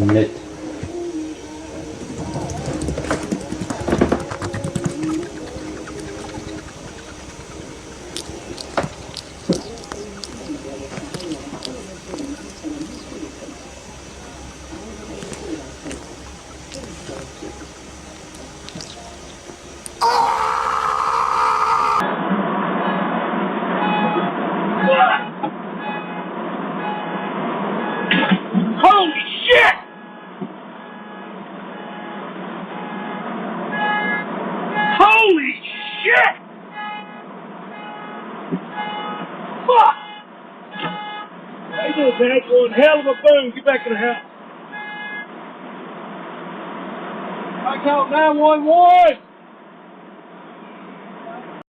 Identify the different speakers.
Speaker 1: mitt.
Speaker 2: Holy shit! Holy shit! Fuck! How you doing, Dad? One hell of a boom. Get back to the house. I call 911.